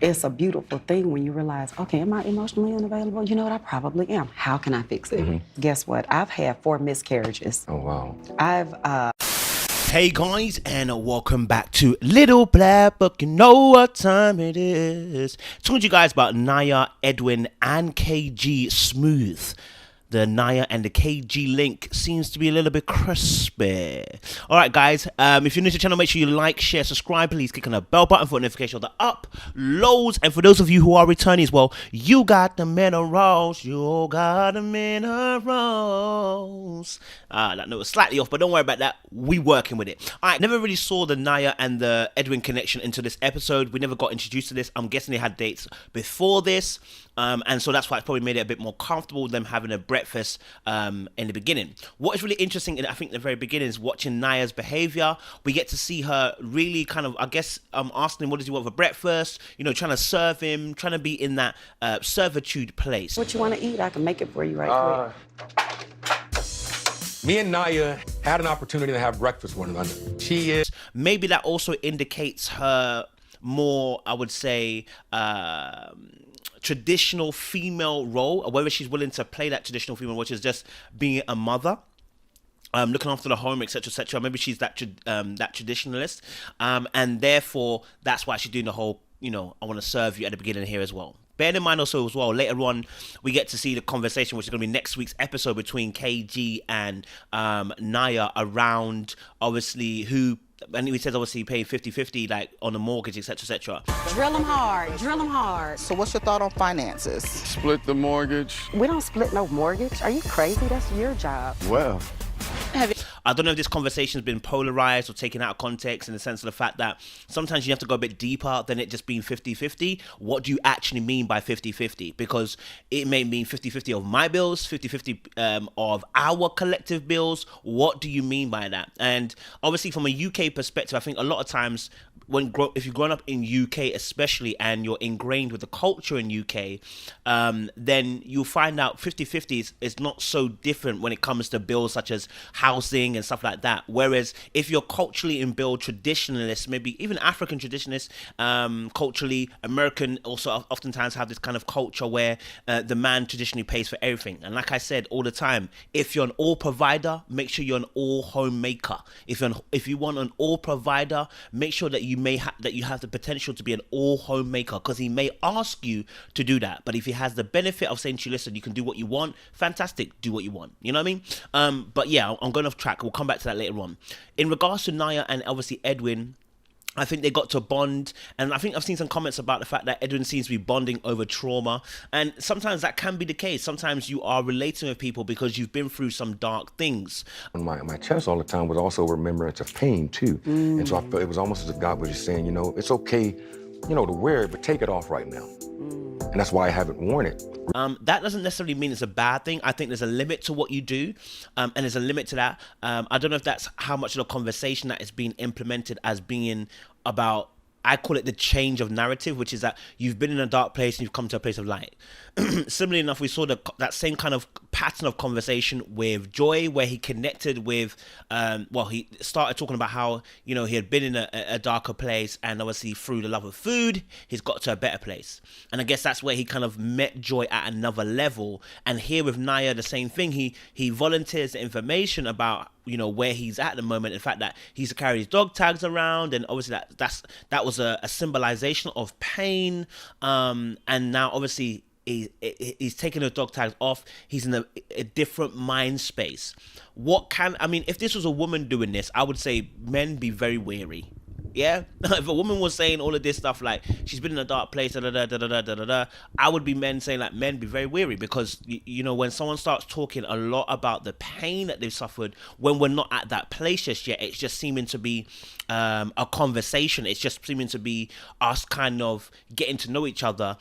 it's a beautiful thing when you realize, okay, am I emotionally unavailable? You know what? I probably am. How can I fix it? Guess what? I've had 4 miscarriages. Oh, wow. Hey guys, and welcome back to Little Black Book. You know what time it is. Talking to you guys about Naya, Edwin, and KG Smooth. The Naya and the KG link seems to be a little bit crispy. Alright guys, if you're new to the channel, make sure you like, share, subscribe. Please click on the bell button for notification of the uploads. And for those of you who are returning as well, you got the minerals. You got the minerals. That note was slightly off, but don't worry about that. We working with it. Alright, never really saw the Naya and the Edwin connection into this episode. We never got introduced to this. I'm guessing they had dates before this. And so that's why it's probably made it a bit more comfortable with them having a breakfast in the beginning. What is really interesting, I think, in the very beginning is watching Naya's behavior. We get to see her really kind of, I guess, asking him what does he want for breakfast, you know, trying to serve him, trying to be in that servitude place. What you want to eat? I can make it for you right quick. Me and Naya had an opportunity to have breakfast one another. She is... Maybe that also indicates her more, I would say, traditional female role, or whether she's willing to play that traditional female, which is just being a mother, looking after the home, etc., etc. Maybe she's that traditionalist, and therefore that's why she's doing the whole, you know, I want to serve you at the beginning here as well. Bear in mind also as well, later on, we get to see the conversation, which is going to be next week's episode, between KG and Naya around, obviously, who... And he says obviously paying 50-50 like on the mortgage, etc., etc. Drill them hard. Drill them hard. So what's your thought on finances? Split the mortgage. We don't split no mortgage. Are you crazy? That's your job. Well, I don't know if this conversation has been polarized or taken out of context in the sense of the fact that sometimes you have to go a bit deeper than it just being 50-50. What do you actually mean by 50-50? Because it may mean 50-50 of my bills, 50-50 of our collective bills. What do you mean by that? And obviously from a UK perspective, I think a lot of times if you've grown up in UK especially, and you're ingrained with the culture in UK, then you'll find out 50-50 is not so different when it comes to bills such as housing and stuff like that. Whereas if you're culturally imbued traditionalists, maybe even African traditionalists, culturally American also oftentimes have this kind of culture where the man traditionally pays for everything. And like I said all the time, if you're an all provider, make sure you're an all homemaker. If you want an all provider, make sure that you have the potential to be an all homemaker, because he may ask you to do that. But if he has the benefit of saying to you, listen, you can do what you want, fantastic, do what you want. You know what I mean? But yeah, I'm going off track. We'll come back to that later on. In regards to Naya and obviously Edwin, I think they got to bond, and I think I've seen some comments about the fact that Edwin seems to be bonding over trauma, and sometimes that can be the case. Sometimes you are relating with people because you've been through some dark things. On my chest all the time was also a remembrance of pain, too. And so I felt it was almost as if God was just saying, you know, it's okay, you know, to wear it, but take it off right now. And that's why I haven't worn it. That doesn't necessarily mean it's a bad thing. I think there's a limit to what you do, and there's a limit to that. I don't know if that's how much of the conversation that is being implemented as being about, I call it the change of narrative, which is that you've been in a dark place and you've come to a place of light. Similarly enough, we saw that same kind of pattern of conversation with Joy, where he connected with, he started talking about how, you know, he had been in a darker place, and obviously through the love of food, he's got to a better place. And I guess that's where he kind of met Joy at another level. And here with Naya, the same thing. He volunteers the information about, you know, where he's at the moment, in fact that he's to carry his dog tags around, and obviously that was a symbolization of pain, and now obviously he's taking the dog tags off. He's in a different mind space. If this was a woman doing this, I would say men be very wary. Yeah, if a woman was saying all of this stuff like she's been in a dark place, I would be saying like, men be very wary, because you know, when someone starts talking a lot about the pain that they've suffered when we're not at that place just yet, it's just seeming to be a conversation. It's just seeming to be us kind of getting to know each other.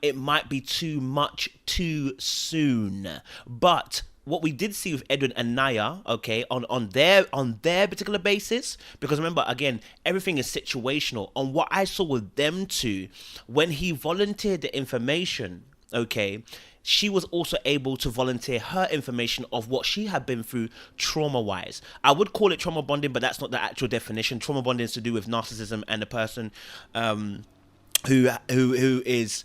It might be too much too soon, but what we did see with Edwin and Naya, okay, on their particular basis, because remember, again, everything is situational. On what I saw with them two, when he volunteered the information, okay, she was also able to volunteer her information of what she had been through trauma-wise. I would call it trauma bonding, but that's not the actual definition. Trauma bonding is to do with narcissism and the person who is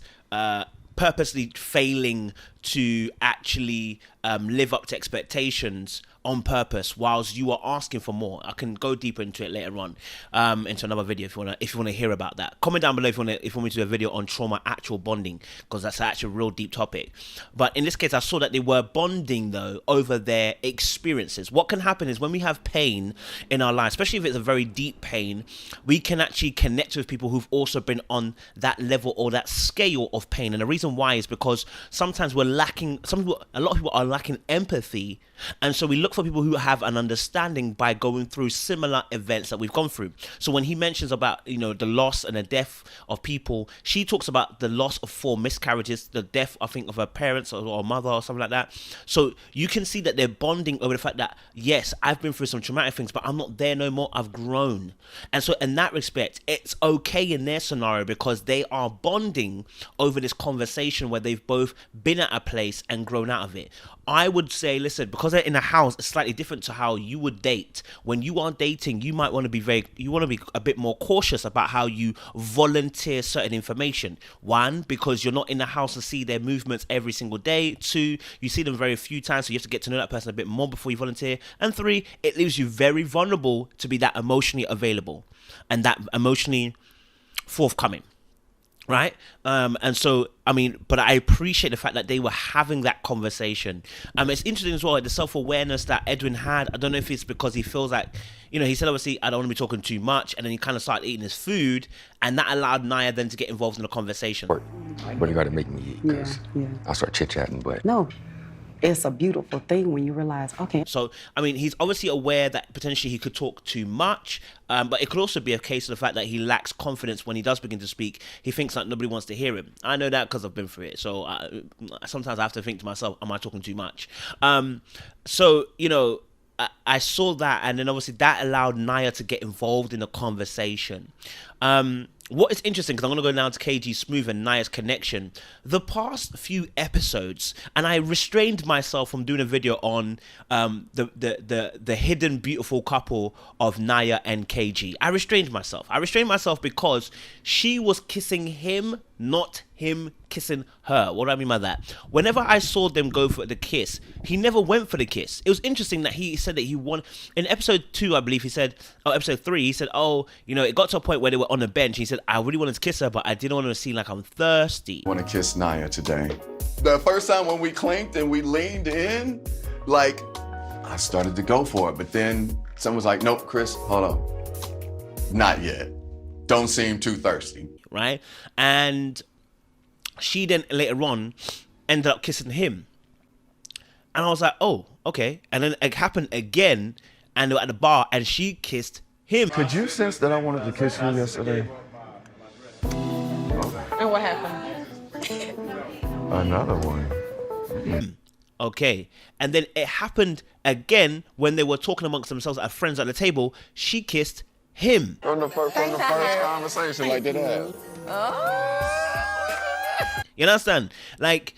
purposely failing to actually live up to expectations on purpose, whilst you are asking for more. I can go deeper into it later on, into another video if you wanna hear about that. Comment down below if you want me to do a video on trauma actual bonding, because that's actually a real deep topic. But in this case, I saw that they were bonding though over their experiences. What can happen is when we have pain in our lives, especially if it's a very deep pain, we can actually connect with people who've also been on that level or that scale of pain. And the reason why is because sometimes we're lacking. A lot of people are lacking empathy, and so we look for people who have an understanding by going through similar events that we've gone through. So when he mentions about, the loss and the death of people, she talks about the loss of 4 miscarriages, the death, I think, of her parents or mother or something like that. So you can see that they're bonding over the fact that, yes, I've been through some traumatic things, but I'm not there no more. I've grown. And so in that respect, it's okay in their scenario because they are bonding over this conversation where they've both been at a place and grown out of it. I would say, listen, because they're in a house, it's slightly different to how you would date. When you are dating, you might want to be a bit more cautious about how you volunteer certain information. 1, because you're not in the house to see their movements every single day. 2, you see them very few times, so you have to get to know that person a bit more before you volunteer. And 3, it leaves you very vulnerable to be that emotionally available and that emotionally forthcoming. Right? And so, but I appreciate the fact that they were having that conversation. It's interesting as well, the self-awareness that Edwin had. I don't know if it's because he feels like, he said, obviously, I don't want to be talking too much. And then he kind of started eating his food. And that allowed Naya then to get involved in the conversation. But you got to make me eat, because I'll start chit-chatting, but... No. It's a beautiful thing when you realize, okay. So, he's obviously aware that potentially he could talk too much, but it could also be a case of the fact that he lacks confidence when he does begin to speak. He thinks that nobody wants to hear him. I know that because I've been through it. So sometimes I have to think to myself, am I talking too much? So, I saw that, and then obviously that allowed Naya to get involved in the conversation. What is interesting, because I'm going to go now to KG Smooth and Naya's connection. The past few episodes, and I restrained myself from doing a video on the hidden beautiful couple of Naya and KG. I restrained myself because she was kissing him, not him kissing her. What do I mean by that? Whenever I saw them go for the kiss, he never went for the kiss. It was interesting that he said that he won. In episode 2, I believe he said, episode 3, he said, it got to a point where they were on the bench. He said, I really wanted to kiss her, but I didn't want to seem like I'm thirsty. I want to kiss Naya today. The first time when we clinked and we leaned in, like, I started to go for it, but then someone was like, nope, Kris, hold on. Not yet. Don't seem too thirsty. Right? And she then later on ended up kissing him. And I was like, oh, okay. And then it happened again, and they were at the bar, and she kissed him. Could you sense that I wanted to kiss you yesterday? And what happened? Another one. Okay. And then it happened again when they were talking amongst themselves as friends at the table. She kissed him. From the first conversation, like that. You understand? Like,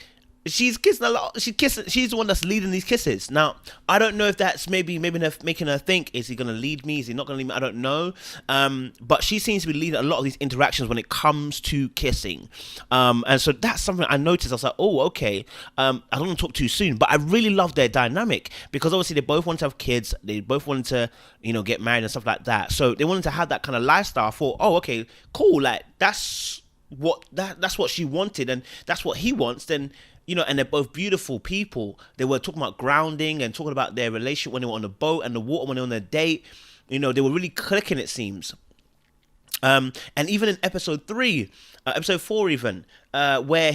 she's kissing a lot. She's the one that's leading these kisses. Now, I don't know if that's maybe making her think, is he going to lead me? Is he not going to lead me? I don't know. But she seems to be leading a lot of these interactions when it comes to kissing. And so that's something I noticed. I was like, oh, okay. I don't want to talk too soon, but I really love their dynamic because obviously they both want to have kids. They both wanted to, get married and stuff like that. So they wanted to have that kind of lifestyle. I thought, oh, okay, cool. Like that's what she wanted, and that's what he wants. Then, and they're both beautiful people. They were talking about grounding and talking about their relationship when they were on the boat and the water when they were on their date. They were really clicking, it seems. And even in episode 4 even, where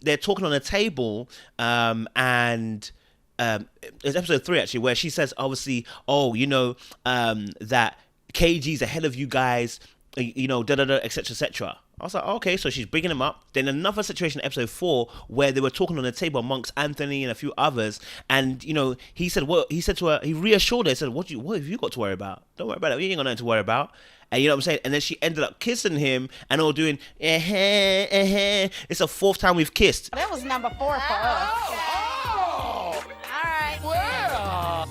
they're talking on a table, and it's episode 3 actually, where she says, obviously, that KG's ahead of you guys, etc., etc. I was like, okay, so she's bringing him up. Then another situation, episode 4, where they were talking on the table amongst Anthony and a few others, and he said, to her, he reassured her, he said, what have you got to worry about? Don't worry about it. You ain't got nothing to worry about. And you know what I'm saying? And then she ended up kissing him, and all doing, It's the 4th time we've kissed. That was number 4 for us. Oh, all right. Well.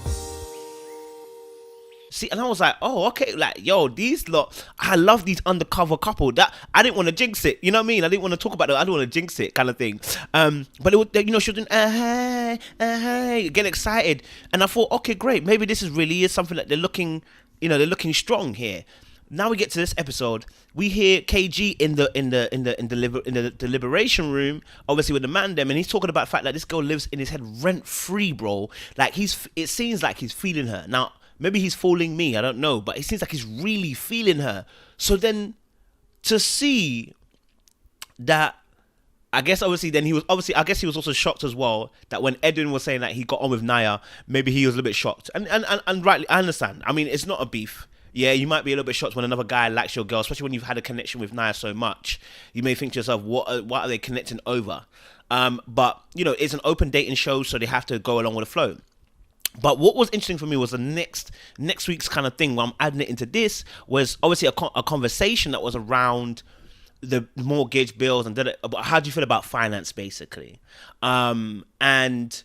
See, and I was like, oh, okay, like, yo, these lot, I love these undercover couple. That I didn't want to jinx it, you know what I mean? I didn't want to talk about it. I didn't want to jinx it, kind of thing. But it would, you know, she was doing, hey, get excited, and I thought, okay, great, maybe this is really something that they're looking, you know, they're looking strong here. Now we get to this episode. We hear KG in the deliberation room, obviously with the man them, and he's talking about the fact that this girl lives in his head rent free, bro. Like it seems like he's feeling her. Now maybe he's fooling me, I don't know, but it seems like he's really feeling her. So then to see that, I guess obviously then he was also shocked as well that when Edwin was saying that he got on with Naya, maybe he was a little bit shocked. And rightly, I understand. I mean, it's not a beef. Yeah, you might be a little bit shocked when another guy likes your girl, especially when you've had a connection with Naya so much. You may think to yourself, what are they connecting over? But, you know, it's an open dating show, so they have to go along with the flow. But what was interesting for me was the next week's kind of thing, where I'm adding it into this, was obviously a conversation that was around the mortgage bills and how do you feel about finance, basically. And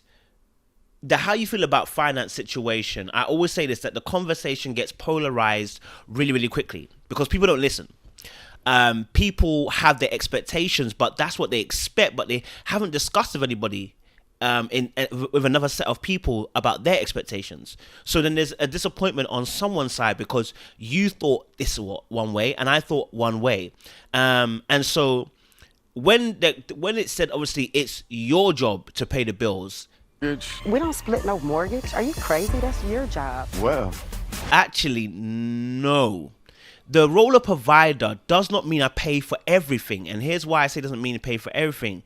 the how you feel about finance situation, I always say this, that the conversation gets polarized really, really quickly because people don't listen. People have their expectations, but that's what they expect, but they haven't discussed with anybody with another set of people about their expectations. So then there's a disappointment on someone's side because you thought this was one way and I thought one way. And so when it said, obviously, it's your job to pay the bills, We don't split no mortgage. Are you crazy? That's your job. Well, actually, no. The role of provider does not mean I pay for everything. And here's why I say it doesn't mean to pay for everything.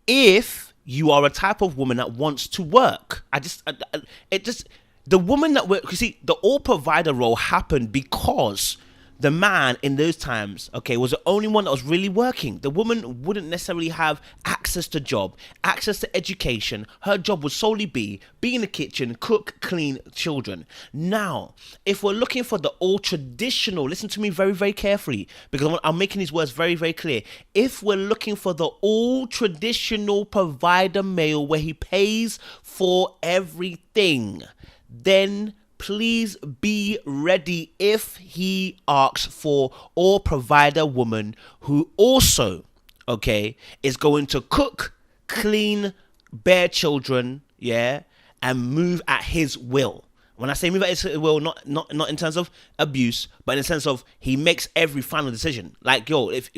If you are a type of woman that wants to work, the woman that works, you see, the all provider role happened because the man in those times, okay, was the only one that was really working. The woman wouldn't necessarily have access to job, access to education. Her job would solely be in the kitchen, cook, clean, children. Now, if we're looking for the all traditional, listen to me very, very carefully, because I'm making these words very, very clear. If we're looking for the all traditional provider male where he pays for everything, then please be ready if he asks for or provide a woman who also, okay, is going to cook, clean, bear children, yeah, and move at his will. When I say move at his will, not in terms of abuse, but in the sense of he makes every final decision. Like, yo, if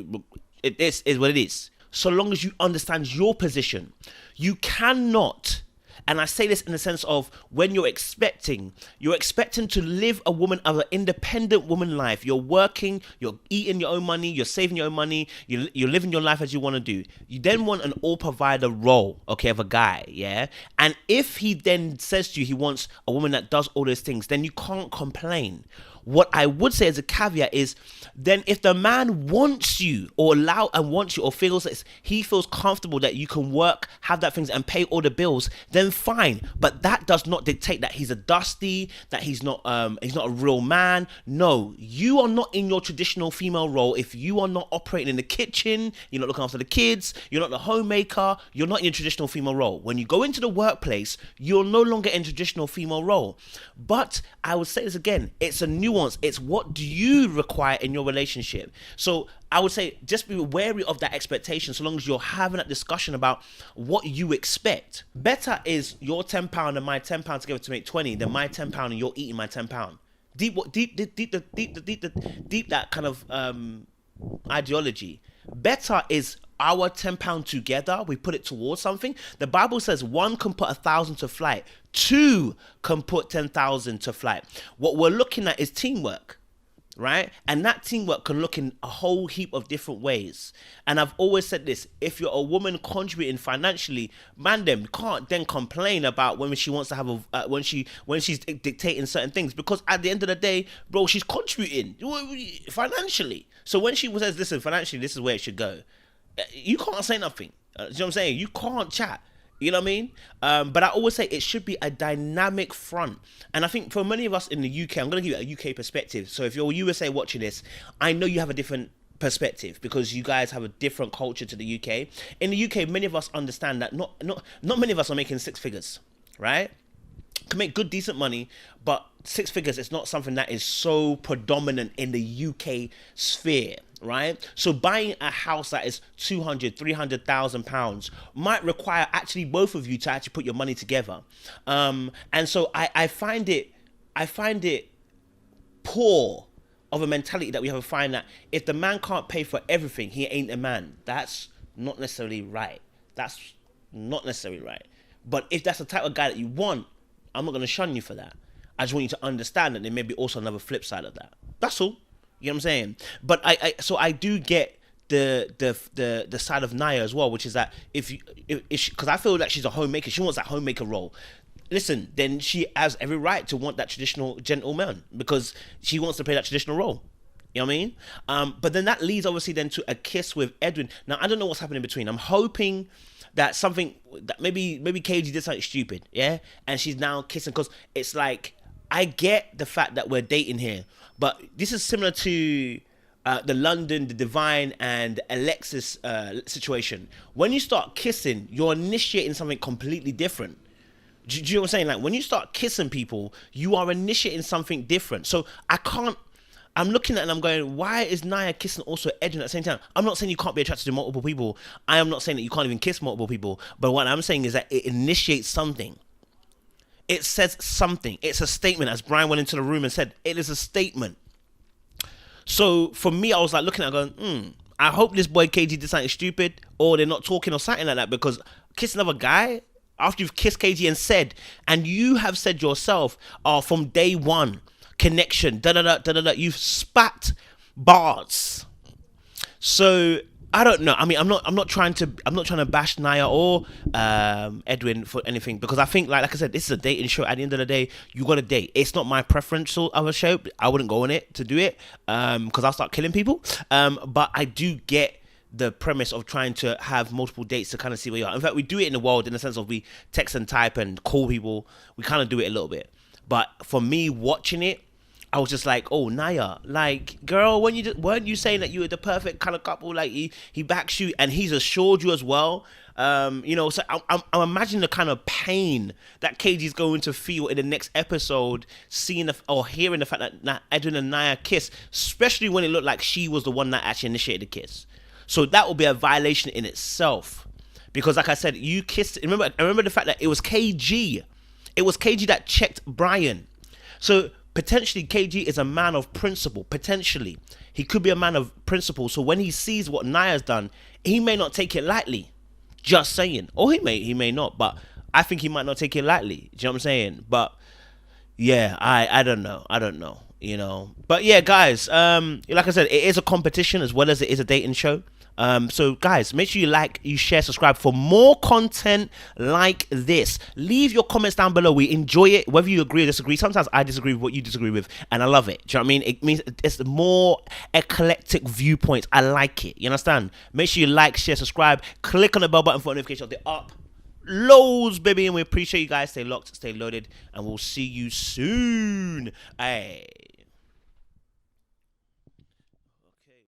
this is what it is. So long as you understand your position, you cannot. And I say this in the sense of when you're expecting to live a woman of an independent woman life. You're working, you're eating your own money, you're saving your own money, you're living your life as you want to do. You then want an all provider role, okay, of a guy, yeah? And if he then says to you he wants a woman that does all those things, then you can't complain. What I would say as a caveat is, then if the man wants you or feels that he feels comfortable that you can work, have that things and pay all the bills, then fine. But that does not dictate that he's a dusty, that he's not a real man. No, you are not in your traditional female role if you are not operating in the kitchen, you're not looking after the kids, you're not the homemaker, you're not in your traditional female role. When you go into the workplace, you're no longer in traditional female role. But I would say this again, it's a nuance. It's what do you require in your relationship. So I would say just be wary of that expectation so long as you're having that discussion about what you expect. Better is your £10 and my £10 together to make 20 than my £10 and you're eating my £10. Deep that kind of ideology. Better is our £10 together, we put it towards something. The Bible says one can put 1,000 to flight, two can put 10,000 to flight. What we're looking at is teamwork, right? And that teamwork can look in a whole heap of different ways. And I've always said this, if you're a woman contributing financially, man, them can't then complain about when she wants to have when she's dictating certain things, because at the end of the day, bro, she's contributing financially. So when she says, listen, financially, this is where it should go, you can't say nothing. You know what I'm saying? You can't chat. You know what I mean? But I always say it should be a dynamic front. And I think for many of us in the UK, I'm going to give you a UK perspective. So if you're USA watching this, I know you have a different perspective because you guys have a different culture to the UK. In the UK, many of us understand that not many of us are making six figures, right? can make good, decent money, but six figures is not something that is so predominant in the UK sphere, right? So buying a house that is 200, 300,000 pounds might require actually both of you to actually put your money together. And so I find it poor of a mentality that we have to find that if the man can't pay for everything, he ain't a man. That's not necessarily right. That's not necessarily right. But if that's the type of guy that you want, I'm not going to shun you for that. I just want you to understand that there may be also another flip side of that. That's all. You know what I'm saying? But I do get the side of Naya as well, which is that because I feel like she's a homemaker, she wants that homemaker role. Listen, then she has every right to want that traditional gentleman because she wants to play that traditional role. You know what I mean? But then that leads obviously then to a kiss with Edwin. Now, I don't know what's happening in between. I'm hoping that maybe KG did something stupid, yeah? And she's now kissing because it's like, I get the fact that we're dating here, but this is similar to the London, the Divine, and Alexis situation. When you start kissing, you're initiating something completely different. Do you know what I'm saying? Like, when you start kissing people, you are initiating something different. So I'm looking at it and I'm going, why is Naya kissing also Edwin at the same time? I'm not saying you can't be attracted to multiple people. I am not saying that you can't even kiss multiple people. But what I'm saying is that it initiates something. It says something. It's a statement, as Brian went into the room and said, it is a statement. So for me, I was like looking at it going, I hope this boy KG did something stupid or they're not talking or something like that, because kissing another guy after you've kissed KG and you have said yourself, from day one, connection, you've spat bars. So I don't know. I mean, I'm not trying to bash Naya or Edwin for anything, because I think like I said, this is a dating show. At the end of the day, you got to date. It's not my preference of a show. I wouldn't go on it to do it because I'll start killing people. But I do get the premise of trying to have multiple dates to kind of see where you are. In fact, we do it in the world in the sense of we text and type and call people. We kind of do it a little bit. But for me, watching it, I was just like, oh, Naya, like, girl, weren't you saying that you were the perfect kind of couple? Like, he backs you and he's assured you as well. So I'm imagining the kind of pain that KG's going to feel in the next episode, seeing or hearing the fact that Edwin and Naya kiss, especially when it looked like she was the one that actually initiated the kiss. So that will be a violation in itself, because like I said, you kissed. Remember the fact that it was KG. It was KG that checked Brian. So potentially KG is a man of principle. Potentially he could be a man of principle. So when he sees what Naya's done, he may not take it lightly. Just saying. Or he may not, but I think he might not take it lightly. Do you know what I'm saying? But yeah, I don't know. But yeah, guys, like I said, it is a competition as well as it is a dating show. So guys, make sure you like, you share, subscribe for more content like this. Leave your comments down below. We enjoy it, whether you agree or disagree. Sometimes I disagree with what you disagree with, and I love it. Do you know what I mean? It means it's more eclectic viewpoints. I like it. You understand? Make sure you like, share, subscribe. Click on the bell button for notifications. They're up. Loads, baby, and we appreciate you guys. Stay locked, stay loaded, and we'll see you soon. Hey.